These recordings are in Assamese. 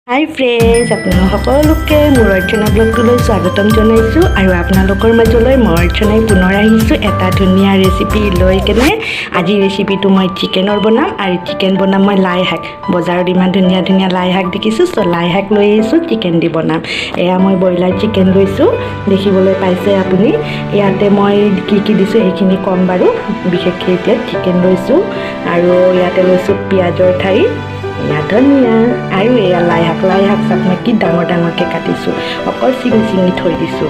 हाई फ्रेंड्स आपन सकलोके मोर अर्चना ब्लगटोলৈ स्वागतम जनाइछु आरो आपनालोকৰ মাজলৈ মই अर्चनाই পুনৰ আহিছো এটা ধুনিয়া ৰেচিপি লৈ কেনে আজি ৰেচিপিটো মই চিকেনৰ বনাম আৰু চিকেন বনাম মই লাই শাক বজাৰত ইমান ধুনিয়া ধুনিয়া লাই শাক দেখিছো সো লাই শাক লৈ আহিছো চিকেন দি বনাম এয়া মই ব্ৰইলাৰ চিকেন লৈছো দেখিবলৈ পাইছে আপুনি ইয়াতে মই কি দিছো এইখিনি কম বাৰু বিশেষকৈ এতিয়া চিকেন লৈছো আৰু ইয়াতে লৈছো পিয়াজৰ ঠাৰি या धनिया आरो एया लाई हाक सापना कि डाঙर डाঙरके काटिছো অকল চিঙি থৈ দিছো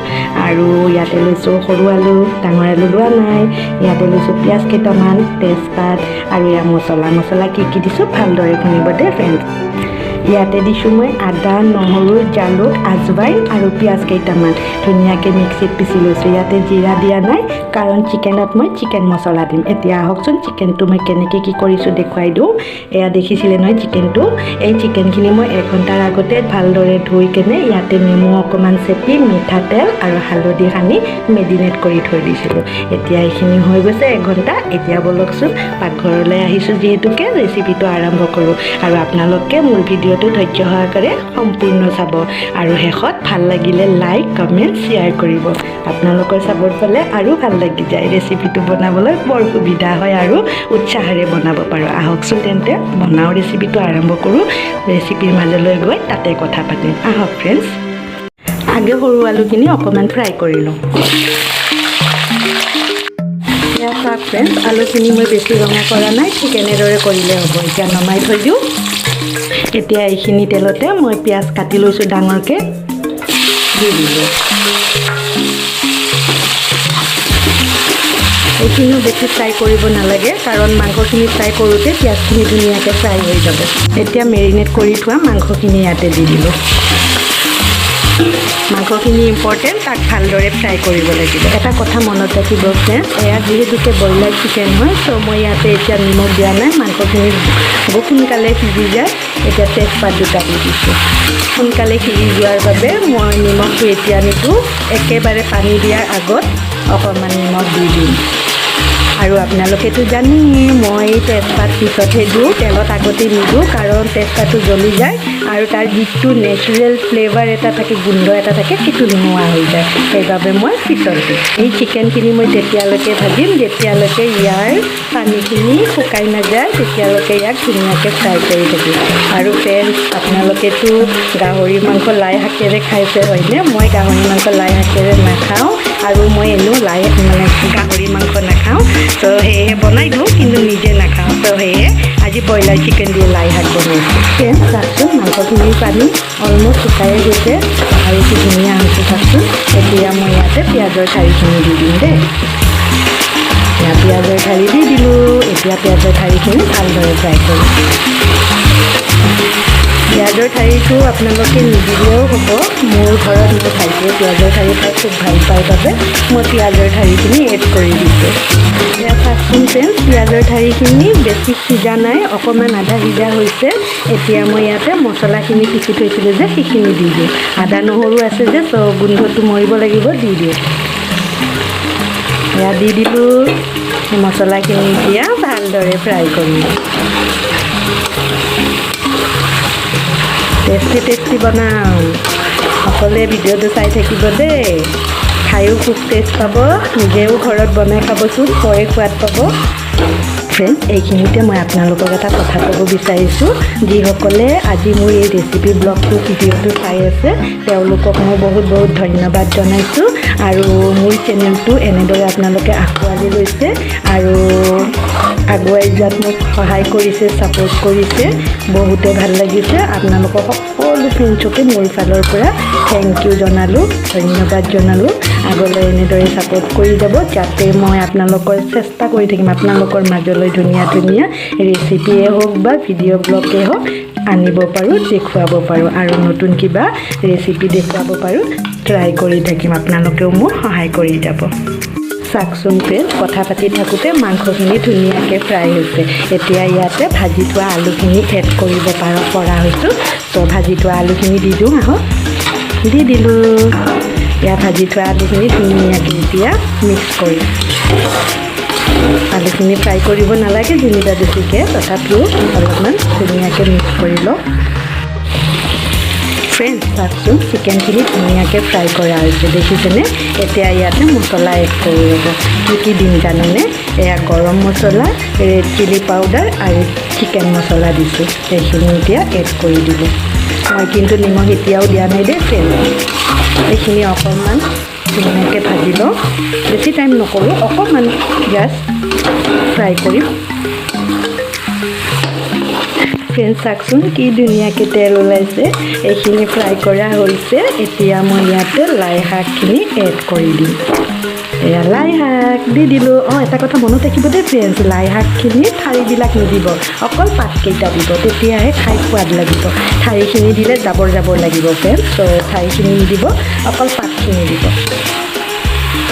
আৰু ইয়াতে লৈছো সৰু আলু ডাঙৰ আলু লোৱা নাই ইয়াতে লৈছো পিয়াজ কেইটামান তেজপাত আৰু এয়া মছলা কি দিছো ভালদৰে খুনিব দে ফ্ৰেন্ডছ ইয়াতে দিছো মই আদা নহৰু জালুক আজৱাইন আৰু পিয়াজ কেইটামান ধুনিয়াকে মিক্সিত পিছি লৈছো ইয়াতে জিৰা দিয়া নাই কাৰণ চিকেনত মই চিকেন মছলা দিম এতিয়া হকচোন চিকেনটো মই কেনেকৈ কি কৰিছো দেখুৱাই দিও এয়া দেখিছিলে নহয় চিকেনটো এই চিকেনখিনি মই 1 ঘণ্টাৰ আগতে ভালদৰে ধুই কেনে ইয়াতে নেমু অকমান চেপি মিঠাতেল আৰু হালধি সানি মেৰিনেট কৰি থৈ দিছিলো এতিয়া এইখিনি হৈ গৈছে 1 ঘণ্টা এতিয়া বলকচোন পাকঘৰলৈ আহিছো যেহেতুকে ৰেচিপিটো আৰম্ভ কৰো আৰু আপোনালোকে মোৰ ভিডিঅ'টো ধৈৰ্য সহকাৰে সম্পূৰ্ণ চাব আৰু শেষত ভাল লাগিলে লাইক কমেন্ট শেয়াৰ কৰিব আপোনালোকৰ সাপোৰ্ট পালে আৰু ভাল লাগি যায় ৰেচিপিটো বনাবলৈ বৰ সুবিধা হয় আৰু উৎসাহেৰে বনাব পাৰো আহকচোন তেন্তে বনাও ৰেচিপিটো আৰম্ভ কৰো ৰেচিপিৰ মাজলৈ গৈ তাতে কথা পাতিম আহক ফ্ৰেন্ডছ আগে সৰু আলুখিনি অকমান ফ্ৰাই কৰি লওঁ ফ্ৰেন্ডছ আলুখিনি মই বেছি ৰঙা কৰা নাই চিকেনৰ দৰে কৰিলে হ'ব এতিয়া নমাই থৈ দিওঁ এতিয়া এইখিনি তেলতে মই পিয়াজ কাটি লৈছো ডাঙৰকে দি দিলো এইখিনি বেছি ফ্ৰাই কৰিব নালাগে কাৰণ মাংসখিনি ফ্ৰাই কৰোঁতে পিয়াজখিনি ধুনীয়াকৈ ফ্ৰাই হৈ যাব এতিয়া মেৰিনেট কৰি থোৱা মাংসখিনি ইয়াতে দি দিলো মাংসখিনি ইম্পৰ্টেণ্ট তাক ভালদৰে ফ্ৰাই কৰিব লাগিব এটা কথা মনত ৰাখিব ফ্ৰেন্ডছ এয়া যিহেতুকে ব্ৰইলাৰ চিকেন হয় চ' মই ইয়াতে এতিয়া নিমখ দিয়া নাই মাংসখিনি বহুত সোনকালে সিজি যায় এতিয়া তেজপাত দুটা দি দিছোঁ সোনকালে সিজি যোৱাৰ বাবে মই নিমখটো এতিয়া নিদিওঁ একেবাৰে পানী দিয়াৰ আগত অকণমান নিমখ দি দিম আৰু আপোনালোকেতো জানি মই তেজপাত পিছতহে দিওঁ তেলত আগতে নিদিওঁ কাৰণ তেজপাতটো জ্বলি যায় আৰু তাৰ যিটো নেচাৰেল ফ্লেভাৰ এটা থাকে গোন্ধ এটা থাকে সেইটো নোহোৱা হৈ যায় সেইবাবে মই পিছত দিওঁ এই চিকেনখিনি মই তেতিয়ালৈকে ভাজিম যেতিয়ালৈকে ইয়াৰ পানীখিনি শুকাই নাযায় তেতিয়ালৈকে ইয়াক ধুনীয়াকৈ ফ্ৰাই কৰি থাকিম আৰু ফ্ৰেন্ডছ আপোনালোকেতো গাহৰি মাংস লাই শাকেৰে খাইছে হয়নে মই গাহৰি মাংস লাই শাকেৰে নাখাওঁ আৰু মই এনেও লাই মানে গাহৰি মাংস নাখাওঁ তো সেয়ে বনাই দিওঁ কিন্তু নিজে নাখাওঁ তো সেয়ে আজি ব্ৰইলাৰ চিকেন দিয়ে লাই শাক বনাইছোঁ ফ্ৰেন্ডছ চাওকচোন মাংসখিনিৰ পানী অলমষ্ট শুকাই গৈছে আৰু কি ধুনীয়া হৈছে চাওকচোন এতিয়া মই ইয়াতে পিঁয়াজৰ ঠাৰিখিনি দি দিম দেই এতিয়া পিঁয়াজৰ ঠাৰি দি দিলোঁ এতিয়া পিঁয়াজৰ ঠাৰিখিনি ভালদৰে ফ্ৰাই কৰিম পিঁয়াজৰ ঠাৰিটো আপোনালোকে নিদিলেও হ'ব মোৰ ঘৰত মোৰ ভাইটিয়ে পিঁয়াজৰ ঠাৰি খাই খুব ভাল পায় বাবে মই পিঁয়াজৰ ঠাৰিখিনি এড কৰি দিছোঁ এতিয়া চাওকচোন ফ্ৰেন্ডছ পিঁয়াজৰ ঠাৰিখিনি বেছি সিজা নাই অকণমান আধা সিজা হৈছে এতিয়া মই ইয়াতে মছলাখিনি পিচি থৈছিলোঁ যে সেইখিনি দি দিওঁ আদা নহৰু আছে যে চ' গোন্ধটো মৰিব লাগিব দি দিওঁ এয়া দি দিলোঁ মছলাখিনি এতিয়া ভালদৰে ফ্ৰাই কৰিম টেষ্টি বনাওঁ সকলোৱে ভিডিঅ'টো চাই থাকিব দেই খায়ো খুব টেষ্ট পাব নিজেও ঘৰত বনাই খাবচোন খোৱাই সোৱাদ পাব ফ্ৰেন্ডছ এইখিনিতে মই আপোনালোকক এটা কথা ক'ব বিচাৰিছোঁ যিসকলে আজি মোৰ এই ৰেচিপি ব্লগটো ভিডিঅ'টো চাই আছে তেওঁলোকক মই বহুত ধন্যবাদ জনাইছোঁ আৰু মোৰ চেনেলটো এনেদৰে আপোনালোকে আঁকোৱালি লৈছে আৰু আগুৱাই যোৱাত মোক সহায় কৰিছে ছাপোৰ্ট কৰিছে বহুতে ভাল লাগিছে আপোনালোকৰ সকলো ফ্ৰেণ্ডছকে মোৰ ফালৰ পৰা থেংক ইউ জনালোঁ ধন্যবাদ জনালোঁ আগলৈ এনেদৰে ছাপোৰ্ট কৰি যাব যাতে মই আপোনালোকৰ চেষ্টা কৰি থাকিম আপোনালোকৰ মাজলৈ ধুনীয়া ৰেচিপিয়ে হওক বা ভিডিঅ' ব্লগে হওক আনিব পাৰোঁ দেখুৱাব পাৰোঁ আৰু নতুন কিবা ৰেচিপি দেখুৱাব পাৰোঁ ট্ৰাই কৰি থাকিম আপোনালোকেও মোক সহায় কৰি যাব চাওকচোন ফ্ৰেন্ডছ কথা পাতি থাকোঁতে মাংসখিনি ধুনীয়াকৈ ফ্ৰাই হৈছে এতিয়া ইয়াতে ভাজি থোৱা আলুখিনি এড কৰিব পৰা হৈছোঁ ত' ভাজি থোৱা আলুখিনি দি দিওঁ আহক দি দিলোঁ ইয়াত ভাজি থোৱা আলুখিনি ধুনীয়াকৈ এতিয়া মিক্স কৰিম আলুখিনি ফ্ৰাই কৰিব নালাগে যেনিবা বেছিকৈ তথাপিও অলপমান ধুনীয়াকৈ মিক্স কৰি লওঁ ফ্ৰেণ্ডছ চাওকচোন চিকেনখিনি ধুনীয়াকৈ ফ্ৰাই কৰা হৈছে দেখিছেনে এতিয়া ইয়াতে মছলা এড কৰি ল'ব কি দিম জানেনে এয়া গৰম মছলা ৰেড চিলি পাউডাৰ আৰু চিকেন মছলা দিছোঁ সেইখিনি এতিয়া এড কৰি দিব মই কিন্তু নিমখ এতিয়াও দিয়া নাই দেই ফ্ৰেণ্ডছ এইখিনি অকণমান ধুনীয়াকৈ ভাজি লওঁ বেছি টাইম নকৰোঁ অকণমান জাষ্ট ফ্ৰাই কৰিম ফ্ৰেণ্ডছ চাওকচোন কি ধুনীয়াকৈ তেল ওলাইছে এইখিনি ফ্ৰাই কৰা হৈছে এতিয়া মই ইয়াতে লাই শাকখিনি এড কৰি দিম এয়া লাই শাক দি দিলোঁ এটা কথা মনত ৰাখিব দেই ফ্ৰেণ্ডছ লাই শাকখিনি ঠাৰিবিলাক নিদিব অকল পাতকেইটা দিব তেতিয়াহে খাই সোৱাদ লাগিব ঠাৰিখিনি দিলে জাবৰ লাগিব ফ্ৰেণ্ডছ ত' ঠাৰিখিনি নিদিব অকল পাতখিনি দিব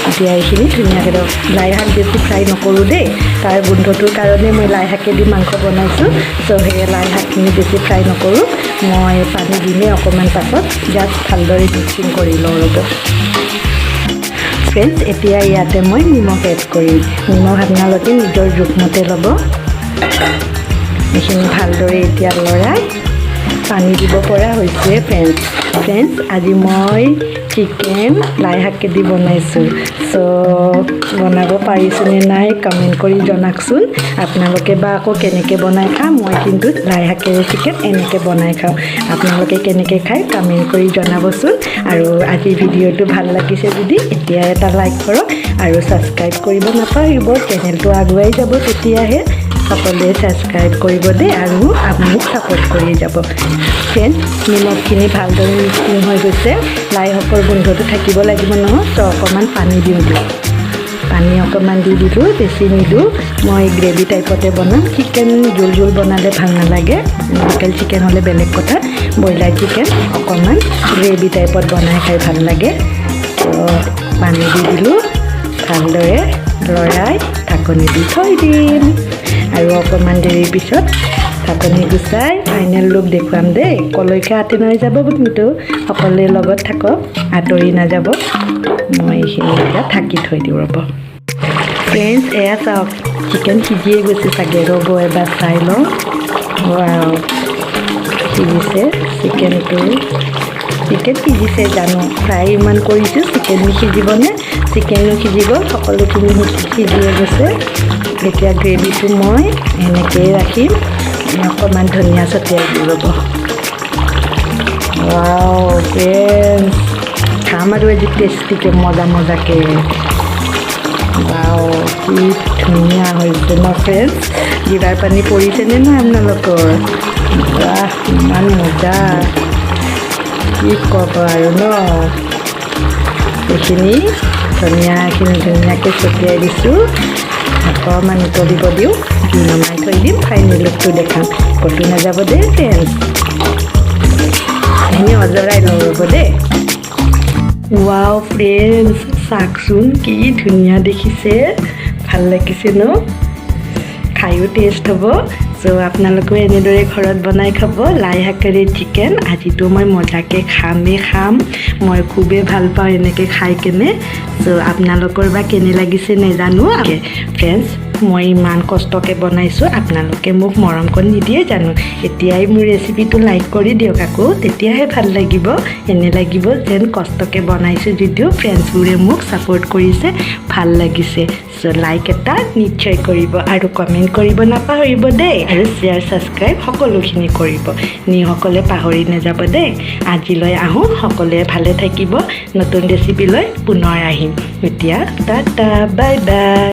এতিয়া এইখিনি ধুনীয়াকৈ লাই শাক বেছি ফ্ৰাই নকৰোঁ দেই তাৰ গোন্ধটোৰ কাৰণে মই লাই শাকেদি মাংস বনাইছোঁ ত' সেয়ে লাই শাকখিনি বেছি ফ্ৰাই নকৰোঁ মই পানী দিমেই অকণমান পাছত জাষ্ট ভালদৰে মিক্সিং কৰি লওঁ ৰ'ব ফ্ৰেণ্ডছ এতিয়া ইয়াতে মই নিমখ এড কৰিম নিমখ আপোনালোকে নিজৰ জোখমতে ল'ব এইখিনি ভালদৰে এতিয়া লৰাই পানী দিব পৰা হৈছে ফ্ৰেণ্ডছ আজি মই চিকেন লাই শাকেদি বনাইছোঁ চ' বনাব পাৰিছোঁনে নাই কমেণ্ট কৰি জনাওকচোন আপোনালোকে বা আকৌ কেনেকৈ বনাই খাওঁ মই কিন্তু লাই শাকেৰে চিকেন এনেকৈ বনাই খাওঁ আপোনালোকে কেনেকৈ খায় কমেণ্ট কৰি জনাবচোন আৰু আজিৰ ভিডিঅ'টো ভাল লাগিছে যদি এতিয়া এটা লাইক কৰক আৰু ছাবস্ক্ৰাইব কৰিব নাপাহৰিব চেনেলটো আগুৱাই যাব তেতিয়াহে সকলোৱে ছাবস্ক্ৰাইব কৰিব দেই আৰু মোক ছাপোৰ্ট কৰি যাব ফ্ৰেণ্ডছ নিমখখিনি ভালদৰে মিক্সিং হৈ গৈছে লাই শাকৰ গোন্ধটো থাকিব লাগিব নহয় ত' অকণমান পানী দিওঁ পানী অকণমান দি দিলোঁ বেছি নিদিওঁ মই গ্ৰেভি টাইপতে বনাম চিকেন জোল বনালে ভাল নালাগে লোকেল চিকেন হ'লে বেলেগ কথা ব্ৰইলাৰ চিকেন অকণমান গ্ৰেভি টাইপত বনাই খাই ভাল লাগে ত' পানী দি দিলোঁ ভালদৰে লৰাই ঢাকনি দি থৈ দিম আৰু অকণমান দেৰিৰ পিছত ঢাকনি গুচাই ফাইনেল লুক দেখুৱাম দেই কলৈকে আঁতৰি নাযাব কিন্তু সকলোৰে লগত থাকক আঁতৰি নাযাব মই এইখিনি এতিয়া ঢাকি থৈ দিওঁ ৰ'ব ফ্ৰেণ্ডছ এয়া চাওক চিকেন সিজিয়ে গৈছে চাগে ৰ'ব এবাৰ চাই লওঁ সিজিছে চিকেনটো চিকেন সিজিছে জানো ফ্ৰাই ইমান কৰিছোঁ চিকেন সিজিবনে চিকেনো সিজি গ'ল সকলোখিনি সিজিয়ে গৈছে এতিয়া গ্ৰেভিটো মই এনেকৈয়ে ৰাখিম অকণমান ধনিয়া ছটিয়াই দিওঁ ৰ'ব ফ্ৰেণ্ডছ খাম আৰু আজি টেষ্টিকৈ মজাকৈ কি ধুনীয়া হৈছে ন ফ্ৰেণ্ডছ জিৰাৰ পানী পৰিছেনে নাই আপোনালোকৰ ইমান মজা কি ক'ব আৰু ন এইখিনি ধনিয়াখিনি ধুনীয়াকৈ ছটিয়াই দিছোঁ অকণমান উতলিব দিওঁ নমাই থৈ দিম ফাইনেল লুকটো দেখাম ক'তো নাযাব দেই ফ্ৰেণ্ডছ এইখিনি অজৰাই লওঁ ৰ'ব দেই ফ্ৰেণ্ডছ চাওকচোন কি ধুনীয়া দেখিছে ভাল লাগিছে ন খায়ো টেষ্ট হ'ব চ' আপোনালোকেও এনেদৰে ঘৰত বনাই খাব লাই শাকেৰে চিকেন আজিতো মই মজাকৈ খাম মই খুবেই ভাল পাওঁ এনেকৈ খাই কেনে চ' আপোনালোকৰ বা কেনে লাগিছে নেজানো ফ্ৰেণ্ডছ মই ইমান কষ্টকৈ বনাইছোঁ আপোনালোকে মোক মৰম কৰি নিদিয়ে জানো এতিয়াই মোৰ ৰেচিপিটো লাইক কৰি দিয়ক আকৌ তেতিয়াহে ভাল লাগিব এনে লাগিব যেন কষ্টকৈ বনাইছোঁ যদিও ফ্ৰেণ্ডছবোৰে মোক ছাপোৰ্ট কৰিছে ভাল লাগিছে চ' লাইক এটা নিশ্চয় কৰিব আৰু কমেণ্ট কৰিব নাপাহৰিব দেই আৰু শ্বেয়াৰ ছাবস্ক্ৰাইব সকলোখিনি কৰিব নিসকলে পাহৰি নাযাব দেই আজিলৈ আহোঁ সকলোৱে ভালে থাকিব নতুন ৰেচিপি লৈ পুনৰ আহিম এতিয়া টাটা বাই বাই